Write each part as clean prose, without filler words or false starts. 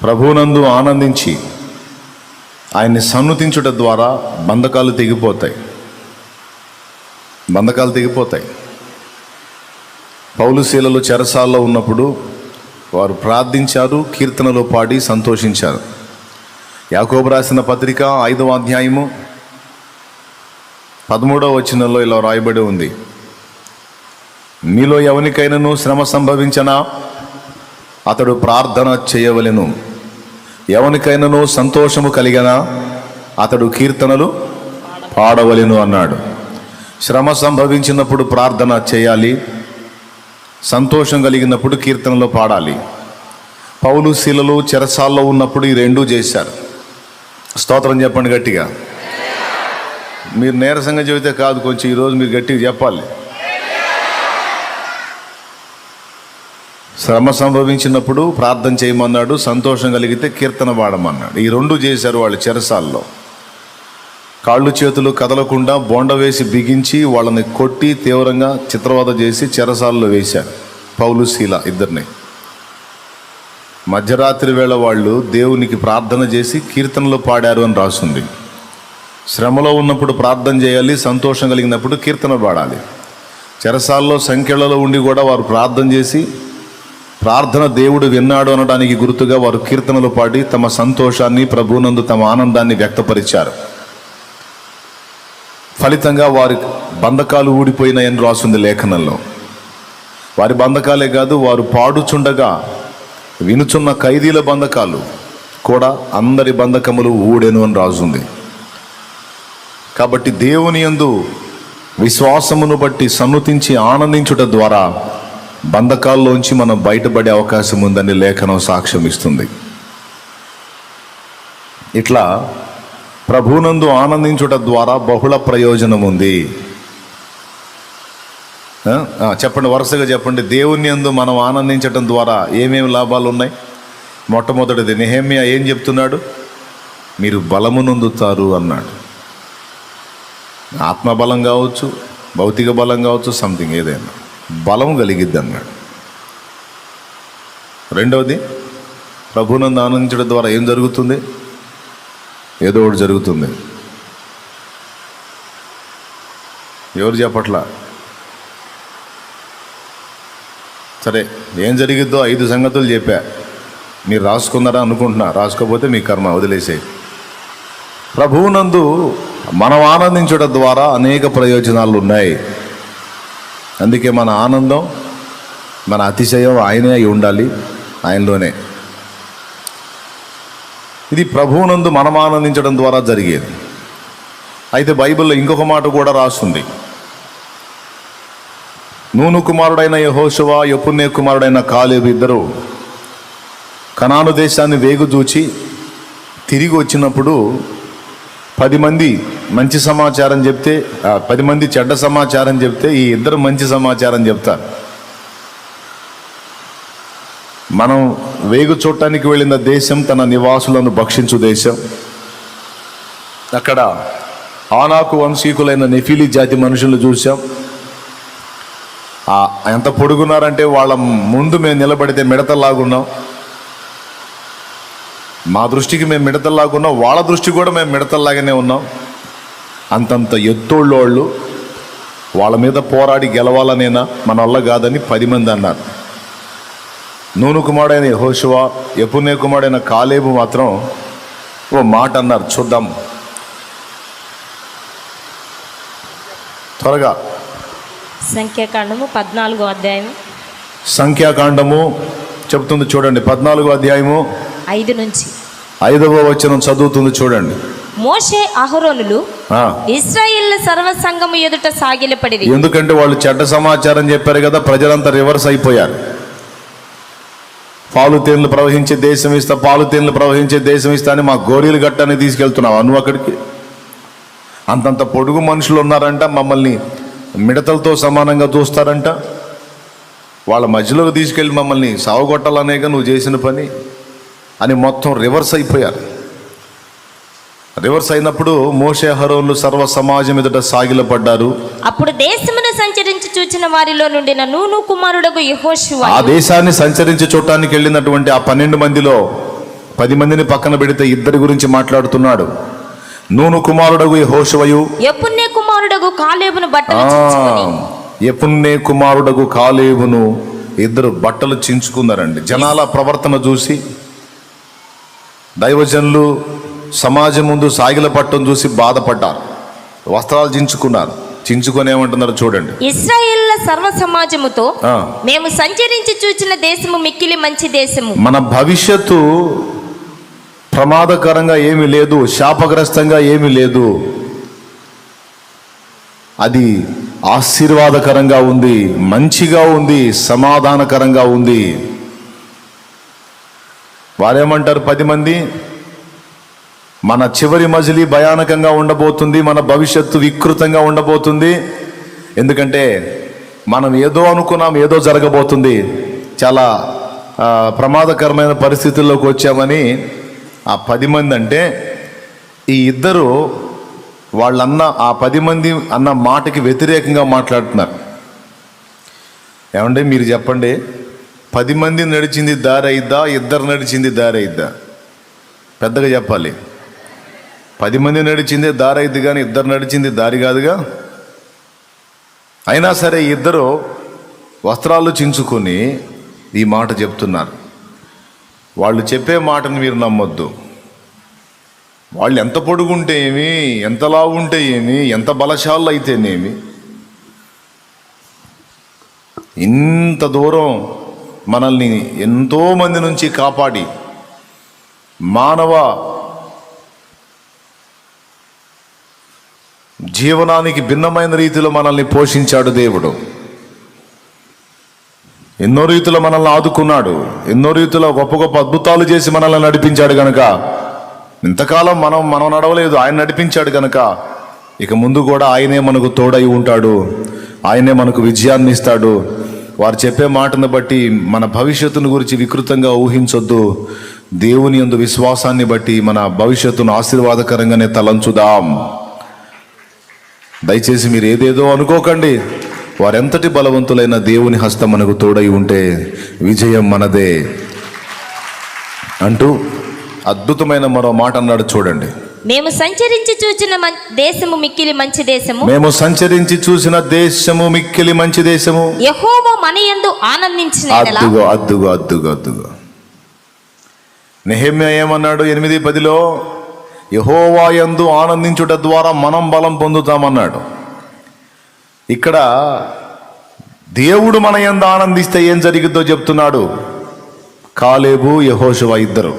ప్రభువునందు ఆనందించి ఆయన్ని సన్నుతించుట ద్వారా బంధకాలు తెగిపోతాయి. పౌలు శీలలు చెరసాల్లో ఉన్నప్పుడు వారు ప్రార్థించారు, కీర్తనలో పాడి సంతోషించారు. యాకోబు రాసిన పత్రిక 5వ అధ్యాయము 13వ వచనంలో ఇలా రాయబడి ఉంది: మీలో ఎవనికైనాను శ్రమ సంభవించనా అతడు ప్రార్థన చేయవలెను, ఎవనికైనాను సంతోషము కలిగనా అతడు కీర్తనలు పాడవలెను అన్నాడు. శ్రమ సంభవించినప్పుడు ప్రార్థన చేయాలి, సంతోషం కలిగినప్పుడు కీర్తనలు పాడాలి. పౌలు శీలలు చెరసాల్లో ఉన్నప్పుడు ఈ రెండూ చేశారు. స్తోత్రం చెప్పండి గట్టిగా. మీరు నీరసంగా చెబితే కాదు, కొంచెం ఈరోజు మీరు గట్టిగా చెప్పాలి. శ్రమ సంభవించినప్పుడు ప్రార్థన చేయమన్నాడు, సంతోషం కలిగితే కీర్తన పాడమన్నాడు. ఈ రెండు చేశారు వాళ్ళు చెరసాల్లో. కాళ్ళు చేతులు కదలకుండా బోండ వేసి బిగించి వాళ్ళని కొట్టి తీవ్రంగా చిత్రవద చేసి చెరసాల్లో వేశారు పౌలు శీల ఇద్దరిని. మధ్యరాత్రి వేళ వాళ్ళు దేవునికి ప్రార్థన చేసి కీర్తనలు పాడారు అని రాస్తుంది. శ్రమలో ఉన్నప్పుడు ప్రార్థన చేయాలి, సంతోషం కలిగినప్పుడు కీర్తన పాడాలి. చెరసాల్లో సంఖ్యలలో ఉండి కూడా వారు ప్రార్థన చేసి ప్రార్థన దేవుడు విన్నాడు అనడానికి గుర్తుగా వారు కీర్తనలు పాడి తమ సంతోషాన్ని, ప్రభువునందు తమ ఆనందాన్ని వ్యక్తపరిచారు. ఫలితంగా వారి బంధకాలు ఊడిపోయినాయని రాస్తుంది లేఖనంలో. వారి బంధకాలే కాదు, వారు పాడుచుండగా వినుచున్న ఖైదీల బంధకాలు కూడా అందరి బంధకములు ఊడెను అని రాస్తుంది. కాబట్టి దేవుని యందు విశ్వాసమును బట్టి సన్నుతించి ఆనందించుట ద్వారా బంధకాల్లోంచి మనం బయటపడే అవకాశం ఉందని లేఖనం సాక్ష్యం ఇస్తుంది. ఇట్లా ప్రభువునందు ఆనందించుట ద్వారా బహుళ ప్రయోజనం ఉంది. చెప్పండి, వరుసగా చెప్పండి. దేవుని యందు మనం ఆనందించటం ద్వారా ఏమేమి లాభాలు ఉన్నాయి? మొట్టమొదటిది నెహెమ్యా ఏం చెప్తున్నాడు? మీరు బలము నొందుతారు అన్నాడు. ఆత్మబలం కావచ్చు, భౌతిక బలం కావచ్చు, సంథింగ్ ఏదైనా బలం కలిగిద్ది అన్నాడు. రెండవది, ప్రభువునందు ఆనందించడం ద్వారా ఏం జరుగుతుంది? ఏదో ఒకటి జరుగుతుంది. ఎవరు చెప్పట్లా? సరే, ఏం జరిగిద్దో 5 సంగతులు చెప్పా. మీరు రాసుకున్నారా అనుకుంటున్నా, రాసుకోకపోతే మీ కర్మ, వదిలేసేయి. ప్రభువునందు మనం ఆనందించడం ద్వారా అనేక ప్రయోజనాలు ఉన్నాయి. అందుకే మన ఆనందం, మన అతిశయం ఆయనే అయి ఉండాలి, ఆయనలోనే. ఇది ప్రభువునందు మనం ఆనందించడం ద్వారా జరిగేది. అయితే బైబిల్లో ఇంకొక మాట కూడా రాస్తుంది. నూను కుమారుడైన యెహోషువ, యెఫున్నె కుమారుడైన కాలేబు ఇద్దరు కనాను దేశాన్ని వేగుజూచి తిరిగి వచ్చినప్పుడు 10 మంది మంచి సమాచారం చెప్తే, 10 మంది చెడ్డ సమాచారం చెప్తే ఈ ఇద్దరు మంచి సమాచారం చెప్తారు. మనం వేగు చూడటానికి వెళ్ళిన దేశం తన నివాసులను భక్షించు దేశం. అక్కడ ఆనాకు వంశీకులైన నెఫీలీ జాతి మనుషులు చూసాం. ఎంత పొడుగున్నారంటే వాళ్ళ ముందు మేము నిలబడితే మిడతల్లాగున్నాం. మా దృష్టికి మేము మిడతల్లాగున్నాం, వాళ్ళ దృష్టి కూడా మేము మిడతల్లాగానే ఉన్నాం. అంతంత ఎత్తోళ్ళు. వాళ్ళ మీద పోరాడి గెలవాలనేనా, మన వల్ల కాదని 10 మంది అన్నారు. నూను కుమారుడైన యెహోషువ, యెఫున్నె కుమారుడైన కాలేబు మాత్రం ఓ మాట అన్నారు, చూద్దాం. త్వరగా సంఖ్యాకాండము 14వ అధ్యాయం. సంఖ్యాకాండము చెబుతుంది చూడండి, 14వ అధ్యాయము 5 నుంచి 5వ వచనం చదువుతుంది చూడండి. మోషే అహరోనులు ఇశ్రాయేలు సర్వ సంఘము ఎదుట సాగిలపడిరి. ఎందుకంటే వాళ్ళు చెడ్డ సమాచారం చెప్పారు కదా, ప్రజలంతా రివర్స్ అయిపోయారు. పాలు తేనెలు ప్రవహించే దేశం ఇస్తా, పాలు తేనెలు ప్రవహించే దేశం ఇస్తా అని మా గోరీలు గట్టాన్ని తీసుకెళ్తున్నావు నువ్వు అక్కడికి. అంతంత పొడుగు మనుషులు ఉన్నారంట, మమ్మల్ని మిడతలతో సమానంగా చూస్తారంట. వాళ్ళ మధ్యలోకి తీసుకెళ్ళి మమ్మల్ని సావగొట్టాలనేగా నువ్వు చేసిన పని అని మొత్తం రివర్స్ అయిపోయారు. రివర్స్ అయినప్పుడు మోషే అహరోనులు సర్వ సమాజం ఎదుట సాగిలపడ్డారు. అప్పుడు దేశమును సంచరించి చూచిన వారిలో నుండి నూను కుమారుడగు యెహోషువ, ఆ దేశాన్ని సంచరించి చూడటానికి వెళ్ళినటువంటి ఆ 12 మందిలో 10 మందిని పక్కన పెడితే ఇద్దరి గురించి మాట్లాడుతున్నాడు. నూను కుమారుడగు యెహోషువయు, యెఫున్నె కుమారుడగు కాలేబును బట్టలు చించుకొని. యెఫున్నె కుమారుడగు కాలేబును ఇద్దరు బట్టలు చించుకున్నారండి. జనాల ప్రవర్తన చూసి, దైవజనులు సమాజం ముందు సాగిల పట్టం చూసి బాధపడ్డారు. వస్త్రాలు చించుకొని ఏమంటున్నారు చూడండి. ఇశ్రాయేలుల సర్వ సమాజముతో ఆ. మేము సంచరించి చూచిన దేశము మిక్కిలి మంచి దేశము. మన భవిష్యత్తు ప్రమాదకరంగా ఏమీ లేదు, శాపగ్రస్తంగా ఏమీ లేదు. అది ఆశీర్వాదకరంగా ఉంది, మంచిగా ఉంది, సమాధానకరంగా ఉంది. వారేమంటారు 10 మంది? మన చివరి మజిలీ భయానకంగా ఉండబోతుంది, మన భవిష్యత్తు వికృతంగా ఉండబోతుంది. ఎందుకంటే మనం ఏదో అనుకున్నాం, ఏదో జరగబోతుంది, చాలా ప్రమాదకరమైన పరిస్థితుల్లోకి వచ్చామని ఆ 10 మంది అంటే, ఈ ఇద్దరు వాళ్ళన్న ఆ 10 మంది అన్న మాటకి వ్యతిరేకంగా మాట్లాడుతున్నారు. ఏమంటే మీరు చెప్పండి, 10 మంది నడిచింది దారి అయిద్దా, ఇద్దరు నడిచింది దారి అయిద్దా? పెద్దగా చెప్పాలి. 10 మంది నడిచిందే దారి అయిద్ది కానీ ఇద్దరు నడిచింది దారి కాదుగా. అయినా సరే ఇద్దరు వస్త్రాలు చించుకొని ఈ మాట చెప్తున్నారు. వాళ్ళు చెప్పే మాటను మీరు నమ్మొద్దు. వాళ్ళు ఎంత పొడుగుంటే ఏమి, ఎంత లావు ఉంటే ఏమి, ఎంత బలశాలు అయితేనేమి, ఇంత దూరం మనల్ని ఎంతో మంది నుంచి కాపాడి మానవ జీవనానికి భిన్నమైన రీతిలో మనల్ని పోషించాడు దేవుడు. ఎన్నో రీతిలో మనల్ని ఆదుకున్నాడు, ఎన్నో రీతిలో గొప్ప గొప్ప అద్భుతాలు చేసి మనల్ని నడిపించాడు కనుక, ఇంతకాలం మనం నడవలేదు, ఆయన నడిపించాడు కనుక ఇక ముందు కూడా ఆయనే మనకు తోడై ఉంటాడు, ఆయనే మనకు విజయాన్ని ఇస్తాడు. వారు చెప్పే మాటను బట్టి మన భవిష్యత్తును గురించి వికృతంగా ఊహించొద్దు. దేవుని యందు విశ్వాసాన్ని బట్టి మన భవిష్యత్తును ఆశీర్వాదకరంగానే తలంచుదాం. దయచేసి మీరు ఏదేదో అనుకోకండి. వారెంతటి బలవంతులైన దేవుని హస్తం మనకు తోడై ఉంటే విజయం మనదే అంటూ అద్భుతమైన మరో మాట అన్నాడు చూడండి. మేము సంచరించి చూచిన దేశము మిక్కిలి మంచి దేశము. మేము సంచరించి చూసిన దేశము మిక్కిలి మంచి దేశము. యెహోవా మన యందు ఆనందించిన ఎడల. అద్దుగో నెహెమ్యా ఏమన్నాడు 8:10లో? యెహోవా యందు ఆనందించుట ద్వారా మనం బలం పొందుతామన్నాడు. ఇక్కడ దేవుడు మన యందు ఆనందిస్తే ఏం జరిగిద్దో చెప్తున్నాడు. కాలేబు యెహోషువ ఇద్దరు.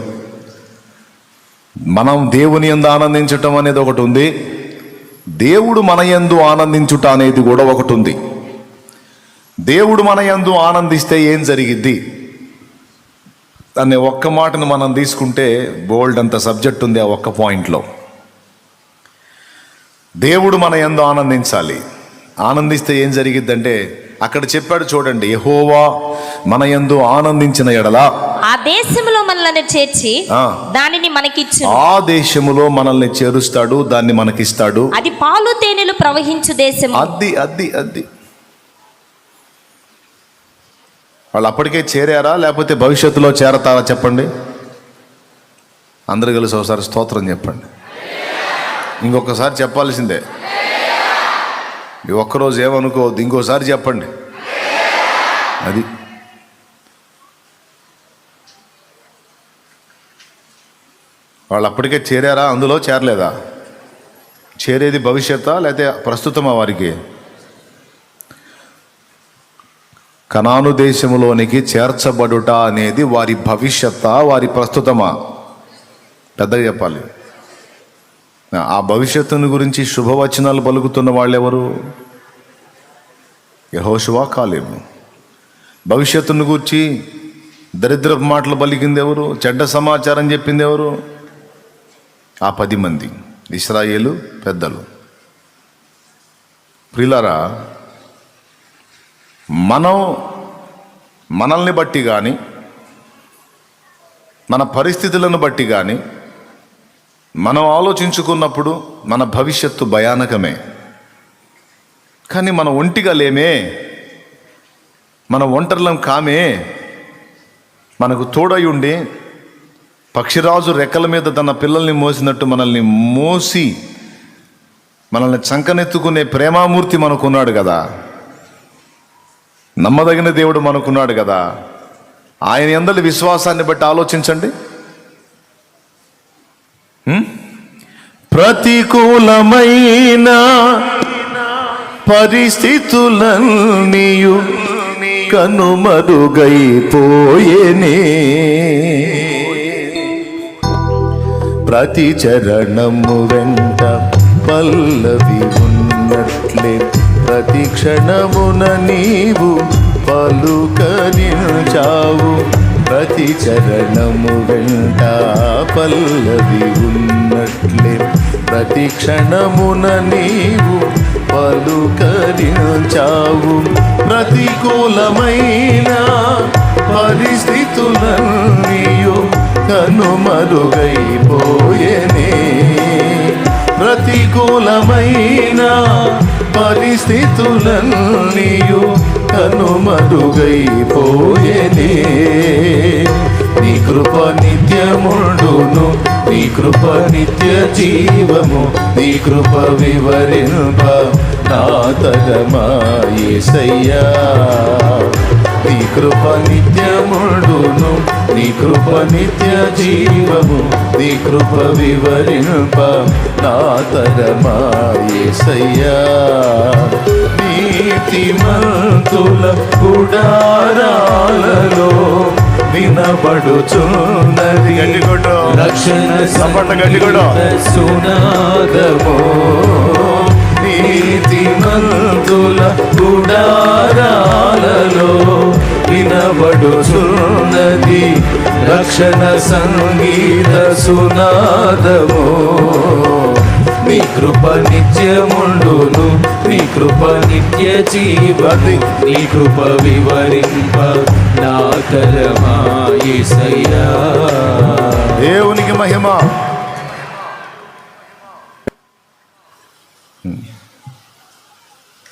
మనం దేవుని యందు ఆనందించటం అనేది ఒకటి ఉంది, దేవుడు మన యందు ఆనందించుట అనేది కూడా ఒకటి ఉంది. దేవుడు మన యందు ఆనందిస్తే ఏం జరిగిద్ది అనే ఒక్క మాటను మనం తీసుకుంటే బోల్డ్ అంత సబ్జెక్ట్ ఉంది ఆ ఒక్క పాయింట్లో. దేవుడు మన యందు ఆనందించాలి. ఆనందిస్తే ఏం జరిగిద్దంటే అక్కడ చెప్పాడు చూడండి, యెహోవా మన యందు ఆనందించిన ఎడల ఆ దేశములో మనల్ని చేర్చి దానిని మనకిచ్చు. ఆ దేశములో మనల్ని చేరుస్తాడు, దాన్ని మనకిస్తాడు. అది పాలు తేనెలు ప్రవహించు దేశం. అది వాళ్ళు అప్పటికే చేరారా లేకపోతే భవిష్యత్తులో చేరతారా చెప్పండి. అందరు కలిసి ఒకసారి స్తోత్రం చెప్పండి. ఇంకొకసారి చెప్పాల్సిందే, ఈ ఒక్కరోజు ఏమనుకోవద్దు, ఇంకోసారి చెప్పండి. అది వాళ్ళు అప్పటికే చేరారా, అందులో చేరలేదా? చేరేది భవిష్యత్తా లేకపోతే ప్రస్తుతమా వారికి? కనాను దేశములోనికి చేర్చబడుట అనేది వారి భవిష్యత్తా వారి ప్రస్తుతమా? పెద్దగా చెప్పాలి. ఆ భవిష్యత్తుని గురించి శుభవచనాలు పలుకుతున్న వాళ్ళెవరు? యెహోషువ, కాలేబు. భవిష్యత్తును గురించి దరిద్రపు మాటలు పలికింది ఎవరు? చెడ్డ సమాచారం చెప్పింది ఎవరు? ఆ 10 మంది ఇశ్రాయేలు పెద్దలు. ప్రియులారా, మనల్ని బట్టి కానీ మన పరిస్థితులను బట్టి కానీ మనం ఆలోచించుకున్నప్పుడు మన భవిష్యత్తు భయానకమే. కానీ మనం ఒంటిగా లేమే, మన ఒంటరిలం కామే. మనకు తోడై ఉండి పక్షిరాజు రెక్కల మీద తన పిల్లల్ని మోసినట్టు మనల్ని మోసి మనల్ని చంకనెత్తుకునే ప్రేమామూర్తి మనకున్నాడు కదా, నమ్మదగిన దేవుడు మనకున్నాడు కదా. ఆయన యందలి విశ్వాసాన్ని బట్టి ఆలోచించండి. ప్రతికూలమైన పరిస్థితులన్నీయు కనుమరుగైపోయేనే, ప్రతి చరణము వెంట పల్లవి ఉన్నట్లే ప్రతి క్షణమున నీవు పలుకరించావు. ప్రతి చరణము వెంట పల్లవి ఉన్నట్లే ప్రతి క్షణమున నీవు పలుకరించావు. ప్రతికూలమైన పరిస్థితులన్నీయు కనుమరుగైపోయేనే, ప్రతికూలమైన పరిస్థితులన్నీయు కనుమరుగైపోయేనే. నీ కృప నిత్యముండును, నీ కృప నిత్య జీవము, నీ కృప వివరింప నా తరమా యేసయ్యా. నీ కృప నిత్యముండును, నీ కృప నిత్య జీవము, నీ కృప వివరింప నా తరమా యేసయ్యా. నీతిమంతుల గుడారాలలో వినబడుచున్నది రక్షణ సునాదమో. నీతిమంతుల గుడారాలలో వినబడుచున్నది రక్షణ సంగీత సునాదమో. నీ కృప నిత్యముండును, నీ కృప నిత్య జీవము, నీ కృప వివరింప నా తరమా యేసయ్యా. దేవునికి మహిమ.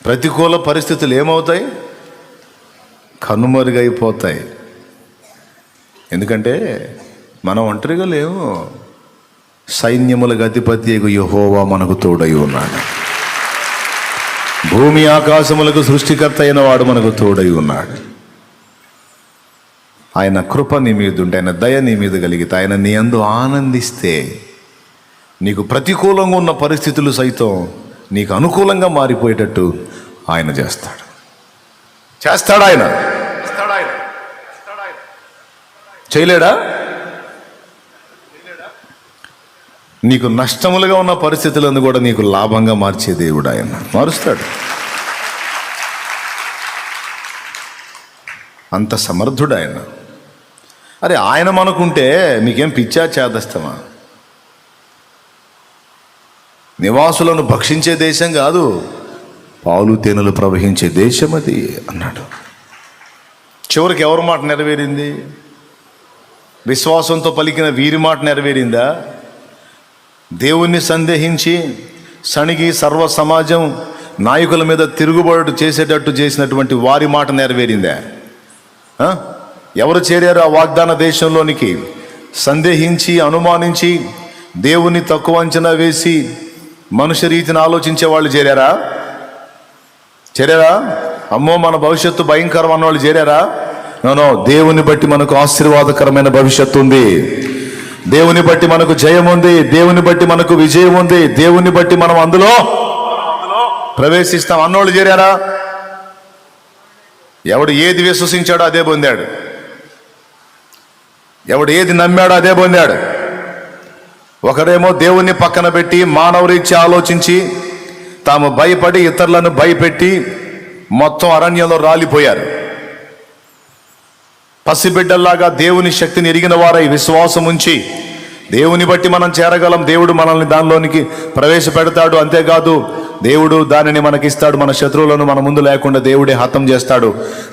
ప్రతికూల పరిస్థితులు ఏమవుతాయి? కనుమరుగైపోతాయి. ఎందుకంటే మనం ఒంటరిగా లేవు. సైన్యములకు అధిపతి యెహోవా మనకు తోడై ఉన్నాడు. భూమి ఆకాశములకు సృష్టికర్త అయిన వాడు మనకు తోడై ఉన్నాడు. ఆయన కృప నీ మీద ఉంటే, ఆయన దయ నీ మీద కలిగితే, ఆయన నీ యందు ఆనందిస్తే నీకు ప్రతికూలంగా ఉన్న పరిస్థితులు సైతం నీకు అనుకూలంగా మారిపోయేటట్టు ఆయన చేస్తాడు. ఆయన చేయలేడా? నీకు నష్టములుగా ఉన్న పరిస్థితులను కూడా నీకు లాభంగా మార్చే దేవుడు ఆయన మారుస్తాడు. అంత సమర్థుడు ఆయన. అరే ఆయన మనకుంటే మీకేం పిచ్చా చేదస్తమా? నివాసులను భక్షించే దేశం కాదు, పాలు తేనెలు ప్రవహించే దేశం అది అన్నాడు. చివరికి ఎవరి మాట నెరవేరింది? విశ్వాసంతో పలికిన వీరి మాట నెరవేరిందా? దేవుణ్ణి సందేహించి సణిగి సర్వ సమాజం నాయకుల మీద తిరుగుబాటు చేసేటట్టు చేసినటువంటి వారి మాట నెరవేరిందా? ఎవరు చేరారు ఆ వాగ్దాన దేశంలోనికి? సందేహించి అనుమానించి దేవుని తక్కువ అంచనా వేసి మనుష్య రీతిని ఆలోచించే వాళ్ళు చేరారా? అమ్మో మన భవిష్యత్తు భయంకరం అన్నవాళ్ళు చేరారా? నో. దేవుని బట్టి మనకు ఆశీర్వాదకరమైన భవిష్యత్తు ఉంది. దేవుని బట్టి మనకు జయం ఉంది. దేవుని బట్టి మనకు విజయం ఉంది. దేవుని బట్టి మనం అందులో ప్రవేశిస్తాం అన్నోళ్ళు చేరారా? ఎవడు ఏది విశ్వసించాడో అదే పొందాడు. ఎవడు ఏది నమ్మాడో అదే పొందాడు. ఒకరేమో దేవుణ్ణి పక్కన పెట్టి మానవరీత్యా ఆలోచించి తాము భయపడి ఇతరులను భయపెట్టి మొత్తం అరణ్యంలో రాలిపోయారు. పసిబిడ్డల్లాగా దేవుని శక్తిని ఎరిగిన వారై విశ్వాసం ఉంచి దేవుని బట్టి మనం చేరగలం. దేవుడు మనల్ని దానిలోనికి ప్రవేశపెడతాడు. అంతేకాదు దేవుడు దానిని మనకిస్తాడు. మన శత్రువులను మన ముందు లేకుండా దేవుడే హతం చేస్తాడు.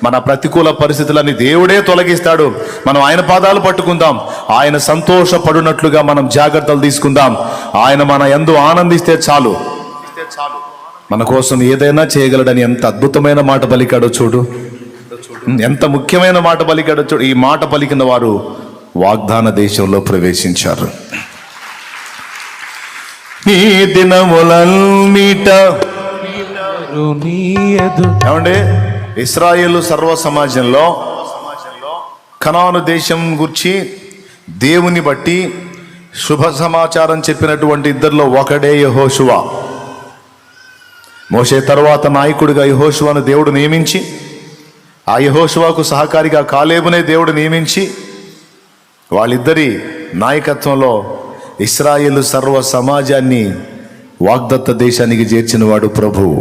మన ప్రతికూల పరిస్థితులన్నీ దేవుడే తొలగిస్తాడు. మనం ఆయన పాదాలు పట్టుకుందాం. ఆయన సంతోషపడినట్లుగా మనం జాగ్రత్తలు తీసుకుందాం. ఆయన మన యందు ఆనందిస్తే చాలు. మన కోసం ఏదైనా చేయగలడని ఎంత అద్భుతమైన మాట పలికాడో చూడు. ఎంత ముఖ్యమైన మాట పలికాడో చూడు. ఈ మాట పలికిన వారు వాగ్దాన దేశంలో ప్రవేశించారు. నీ దినములన్నిట ఏమండి, ఇశ్రాయేలు సర్వ సమాజంలో కనాను దేశం గురించి దేవుని బట్టి శుభ సమాచారం చెప్పినటువంటి ఇద్దరిలో ఒకడే యెహోషువ. మోషే తర్వాత నాయకుడిగా యెహోషువను దేవుడు నియమించి, ఆ యెహోషువకు సహకారిగా కాలేబునే దేవుడు నియమించి, వాళ్ళిద్దరి నాయకత్వంలో ఇశ్రాయేలు సర్వ సమాజాన్ని వాగ్దత్త దేశానికి చేర్చిన వాడు ప్రభువు.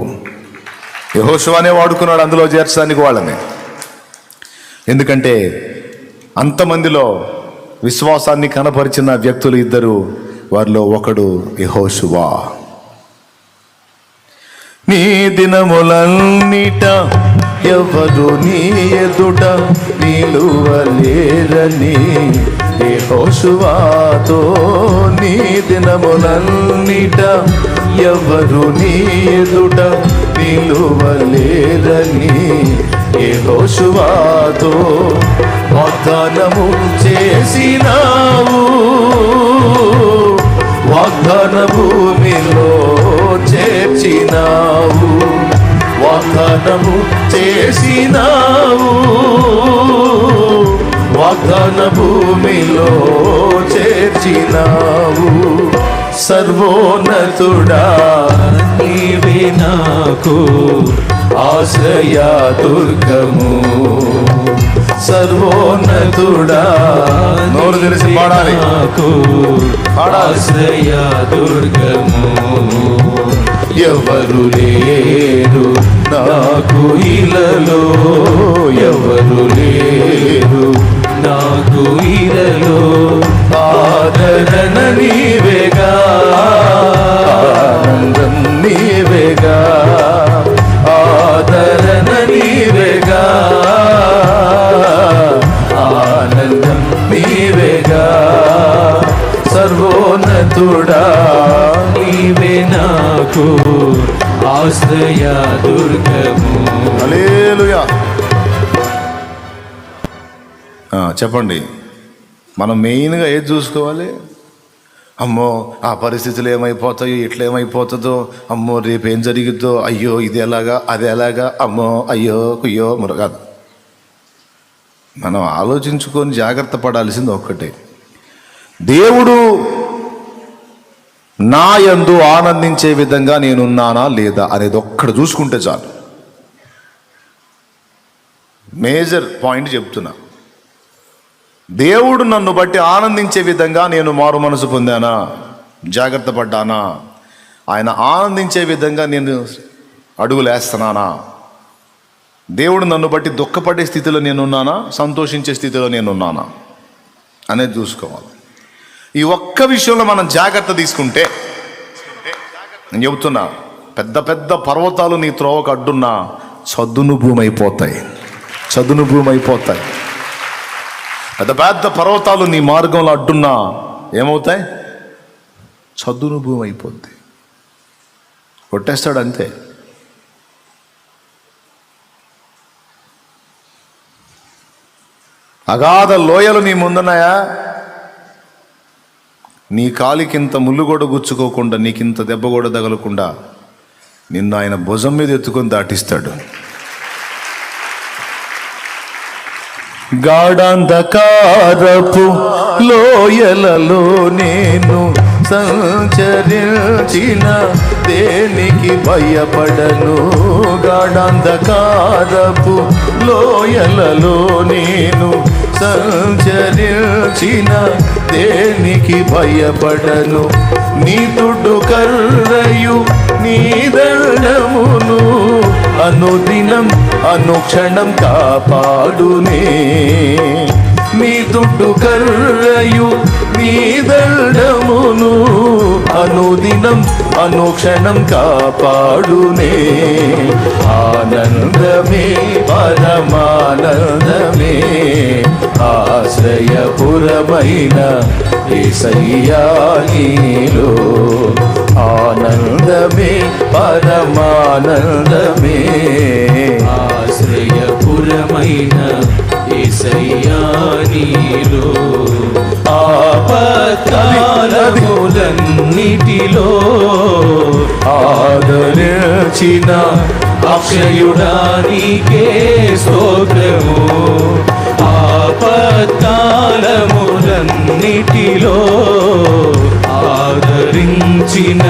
యెహోషువనే వాడుకున్నాడు అందులో చేర్చడానికి వాళ్ళని. ఎందుకంటే అంతమందిలో విశ్వాసాన్ని కనపరిచిన వ్యక్తులు ఇద్దరు, వారిలో ఒకడు యెహోషువ. నీ దినములన్నిట ఎవరు నీ ఎదుట నిలువలేరని యెహోషువతో, నీ దినములన్నిట ఎవరు నీ ఎదుట నిలువలేరని యెహోషువతో వాగ్దానము చేసినావు. వాగ్దాన భూమిలో చేర్చినావు, వాగ్దానము చేసినావు. వాగ్దాన భూమిలో చేర్చినావు. సర్వోన్నతుడా నీవే నాకు ఆశ్రయ దుర్గము. సర్వోన్నతుడా నోరు తెరిచి పాడాలి, ఆశ్రయ దుర్గము. ఎవరు లేరు నాకు ఇలలో, ఎవరు లేరు నాకు ఇలలో. ఆదరణ నీవేగా, ఆనందం నీవేగా, ఆదరణ నీవేగా, ఆనందం నీవేగా. సర్వోన్నతుడా నీవే నాకు ఆశ్రయ దుర్గము. హల్లెలూయా. చెప్పండి, మనం మెయిన్గా ఏది చూసుకోవాలి? అమ్మో ఆ పరిస్థితులు ఏమైపోతాయో, ఇట్లా ఏమైపోతుందో, అమ్మో రేపు ఏం జరిగిద్దో, అయ్యో ఇది ఎలాగా అది ఎలాగా, అమ్మో అయ్యో కుయ్యో మురగాదు. మనం ఆలోచించుకొని జాగ్రత్త పడాల్సింది ఒక్కటే, దేవుడు నా యందు ఆనందించే విధంగా నేనున్నానా లేదా అనేది ఒక్కడు చూసుకుంటే చాలు. మేజర్ పాయింట్ చెప్తున్నా. దేవుడు నన్ను బట్టి ఆనందించే విధంగా నేను మారు మనసు పొందానా, జాగ్రత్త పడ్డానా, ఆయన ఆనందించే విధంగా నేను అడుగులేస్తున్నానా, దేవుడు నన్ను బట్టి దుఃఖపడే స్థితిలో నేనున్నానా, సంతోషించే స్థితిలో నేనున్నానా అనేది చూసుకోవాలి. ఈ ఒక్క విషయంలో మనం జాగ్రత్త తీసుకుంటే, నేను చెబుతున్నా, పెద్ద పెద్ద పర్వతాలు నీ త్రోవకు అడ్డున్నా చదును భూమి అయిపోతాయి, చదును భూమి అయిపోతాయి. పెద్ద పెద్ద పర్వతాలు నీ మార్గంలో అడ్డున్నా ఏమవుతాయి? చదును భూమి అయిపోద్ది, కొట్టేస్తాడు అంతే. అగాధ లోయలు నీ ముందున్నాయా, నీ కాలికింత ముళ్ళు కూడా గుచ్చుకోకుండా, నీకింత దెబ్బ కూడా తగలకుండా నిన్ను ఆయన భుజం మీద ఎత్తుకొని దాటిస్తాడు. గాఢాంధకారపు లోయలలో నేను సంచరించిన దేనికి భయపడను. గాఢాంధకారపు లోయలలో నేను సంచరించిన దేనికి భయపడను. నీ తుడు కర్రయు నీ దండమును అనుదినం అనుక్షణం కాపాడునే. నీ తుడు కర్రయు నీ దండమును అనుదినం అనుక్షణం కాపాడునే. ఆనందమే పరమానందమే ఆశ్రయపురమైన యేసయ్యా నీలో. ఆనందమే పరమానందమే ఆశ్రయపురమైన యేసయ్యా నీలో. ఆపత్కాలములన్నిటిలో ఆదరించిన అక్షయుడా నీకే స్తోత్రము. ఆపత్కాలములన్నిటిలో ఆదరించిన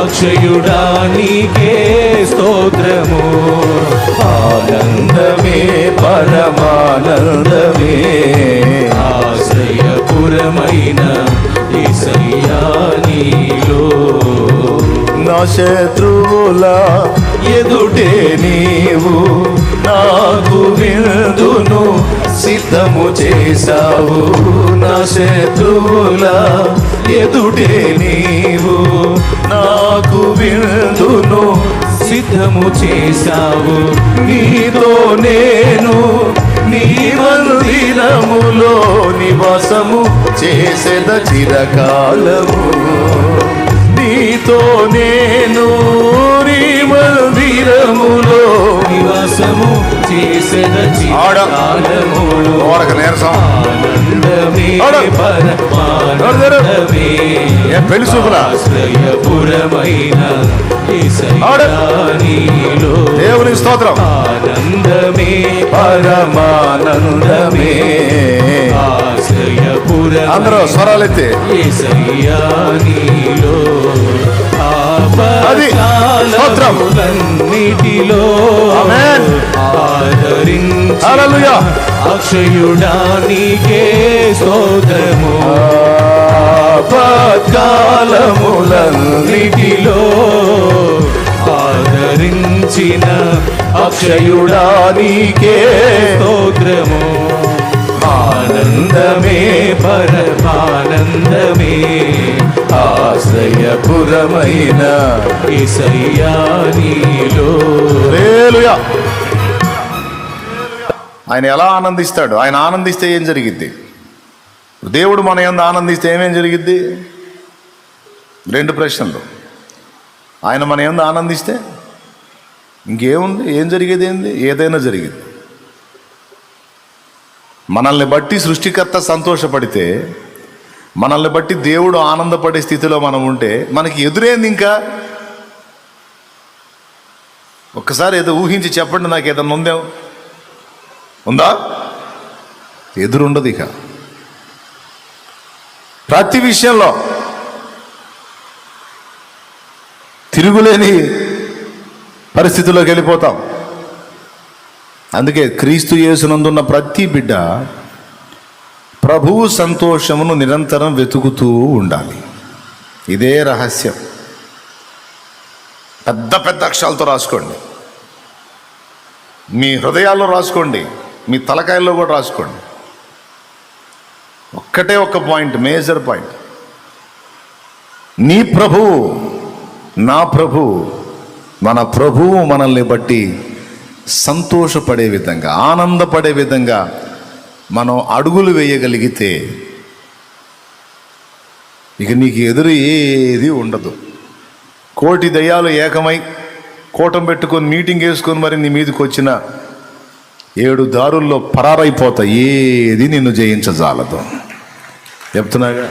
అక్షయుడా నీకే స్తోత్రము. ఆనందమే పరమానందమే ఆశ్రయపురమైన యేసయ్యా నీలో. నా శత్రువుల ఎదుటే నీవు నాకు విందును సిద్ధము చేశావు. నా శత్రువుల ఎదుటే నీవు నాకు విందును సిద్ధము చేశావు. నీతో నేను నీ మందిరములో నివాసము చేసేద చిరకాలము. నీతో నేను నీ మందిరములో నివాసము చేసిన చిరకాలములో ఆనందమే పరమానందమే ఆశ్రయపురమైన యేసయ్యా నీలో. దేవుని స్తోత్రం. ఆనందమే పరమానందమే అందరూ స్వరాలెత్తి యేసయ్యా నీలో. అది స్తోత్రం. ఆపత్కాలములన్నిటిలో ఆమేన్. ఆదరించిన అక్షయుడా నీకే స్తోత్రము. ఆపత్కాలములన్నిటిలో ఆదరించిన అక్షయుడా నీకే స్తోత్రము. ఆనందమే పరమానందమే ఆశ్రయపురమైన యేసయ్యా నీలో. హల్లెలూయా. ఆయన ఎలా ఆనందిస్తాడు? ఆయన ఆనందిస్తే ఏం జరిగిద్ది? దేవుడు మన యందు ఆనందిస్తే ఏమేం జరిగిద్ది? 2 ప్రశ్నలు. ఆయన మన యందు ఆనందిస్తే ఇంకేముంది? ఏం జరిగేది ఏంది? ఏదైనా జరిగింది. మనల్ని బట్టి సృష్టికర్త సంతోషపడితే, మనల్ని బట్టి దేవుడు ఆనందపడే స్థితిలో మనం ఉంటే మనకి ఎదురేంది ఇంకా? ఒక్కసారి ఏదో ఊహించి చెప్పండి, నాకు ఏదన్నా ఉందా? ఎదురుండదు ఇక. ప్రతి విషయంలో తిరుగులేని పరిస్థితుల్లోకి వెళ్ళిపోతాం. అందుకే క్రీస్తు యేసునందున్న ప్రతి బిడ్డ ప్రభువు సంతోషమును నిరంతరం వెతుకుతూ ఉండాలి. ఇదే రహస్యం. పెద్ద పెద్ద అక్షరాలతో రాసుకోండి, మీ హృదయాల్లో రాసుకోండి, మీ తలకాయల్లో కూడా రాసుకోండి. ఒక్కటే ఒక్క పాయింట్, మేజర్ పాయింట్. నీ ప్రభువు, నా ప్రభువు, మన ప్రభువు మనల్ని బట్టి సంతోషపడే విధంగా, ఆనందపడే విధంగా మనం అడుగులు వేయగలిగితే ఇక నీకు ఎదురు ఏది ఉండదు. కోటి దయ్యాలు ఏకమై కూటం పెట్టుకొని మీటింగ్ వేసుకొని మరి నీ మీదకి వచ్చిన 7 దారుల్లో పరారైపోతా, ఏది నిన్ను జయించజాలదు. చెప్తున్నాగా,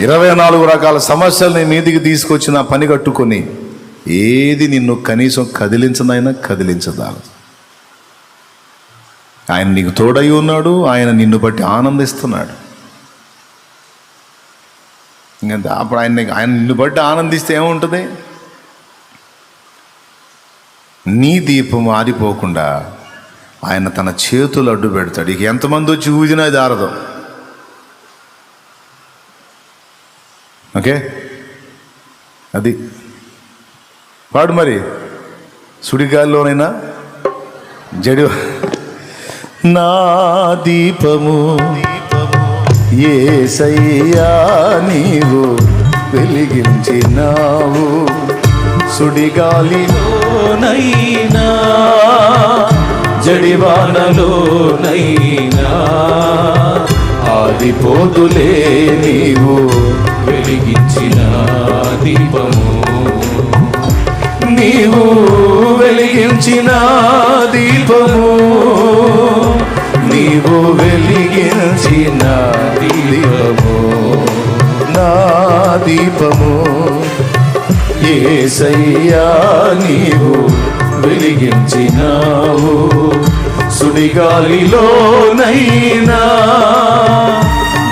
24 రకాల సమస్యలు నీ మీదికి తీసుకొచ్చిన పని కట్టుకొని ఏది నిన్ను కనీసం కదిలించదాలదు. ఆయన నీకు తోడై ఉన్నాడు, ఆయన నిన్ను బట్టి ఆనందిస్తున్నాడు. ఇంకా అప్పుడు ఆయన నిన్ను బట్టి ఆనందిస్తే ఏముంటుంది? నీ దీపం ఆరిపోకుండా ఆయన తన చేతులు అడ్డు పెడతాడు. ఇక ఎంతమంది వచ్చి ఊదినా అది ఆరదు. ఓకే, అది పాడు మరి. సుడిగాల్లోనైనా జడి నా దీపము యేసయ్యా నీవు వెలిగించినావు. సుడిగాలిలోనైనా జడివానలోనైనా ఆదిపోతులే నీవు వెలిగించిన దీపము. నీవు వెలిగించిన దీపము, నీవు వెలిగించిన దీపము. యేసయ్యా నీవు వెలిగించినావు, సుడిగాలిలోనైనా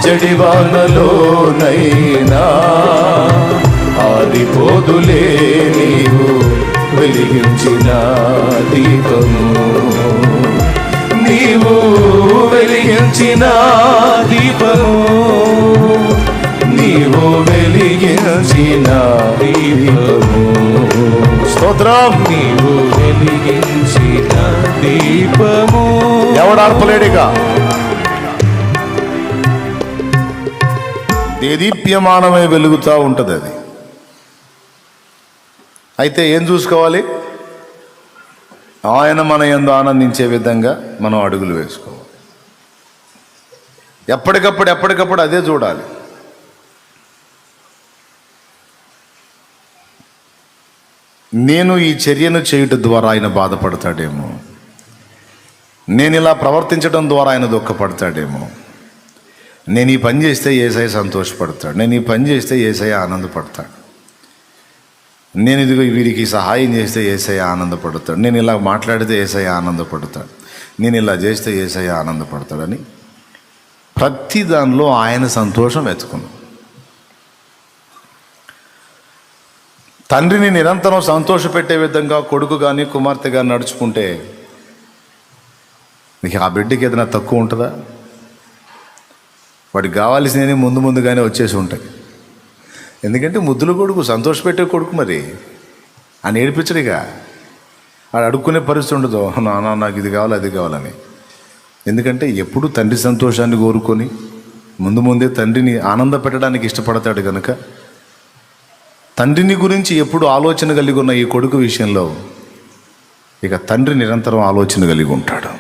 జడివానలోనైనా ఆరిపోదులే నీవు వెలిగించిన దీపము. నీవు వెలిగించిన దీపము, నీవు వెలిగించిన దీపము. స్తోత్రం. నీవు వెలిగించిన దీపము. ఎవడు ఆర్పలేడిగా దేదీప్యమానమై వెలుగుతూ ఉంటుంది అది. అయితే ఏం చూసుకోవాలి? ఆయన మన యందు ఆనందించే విధంగా మనం అడుగులు వేసుకోవాలి. ఎప్పటికప్పుడు అదే చూడాలి. నేను ఈ చర్యను చేయుట ద్వారా ఆయన బాధపడతాడేమో, నేను ఇలా ప్రవర్తించడం ద్వారా ఆయన దుఃఖపడతాడేమో, నేను ఈ పని చేస్తే యేసయ్య సంతోషపడతాడు, నేను ఈ పని చేస్తే యేసయ్య ఆనందపడతాడు, నేను ఇదిగో వీరికి సహాయం చేస్తే యేసయ్య ఆనందపడతాడు, నేను ఇలా మాట్లాడితే యేసయ్య ఆనందపడతాడు, నేను ఇలా చేస్తే యేసయ్య ఆనందపడతాడని ప్రతి దానిలో ఆయన సంతోషం వెతుకును. తండ్రిని నిరంతరం సంతోషపెట్టే విధంగా కొడుకు కానీ కుమార్తె కానీ నడుచుకుంటే నీకు ఆ బిడ్డకి ఏదైనా తక్కువ ఉంటుందా? వాడికి కావాల్సినవి ముందుగానే వచ్చేసి ఉంటాయి. ఎందుకంటే ముద్దుల కొడుకు, సంతోషపెట్టే కొడుకు, మరి అని ఏడిపించడిగా వాడు అడుక్కునే పరిస్థితి ఉండదు, నాన్న నాకు ఇది కావాలి అది కావాలని. ఎందుకంటే ఎప్పుడు తండ్రి సంతోషాన్ని కోరుకొని ముందే తండ్రిని ఆనంద పెట్టడానికి ఇష్టపడతాడు కనుక తండ్రిని గురించి ఎప్పుడు ఆలోచన కలిగి ఉన్న ఈ కొడుకు విషయంలో ఇక తండ్రి నిరంతరం ఆలోచన కలిగి ఉంటాడు.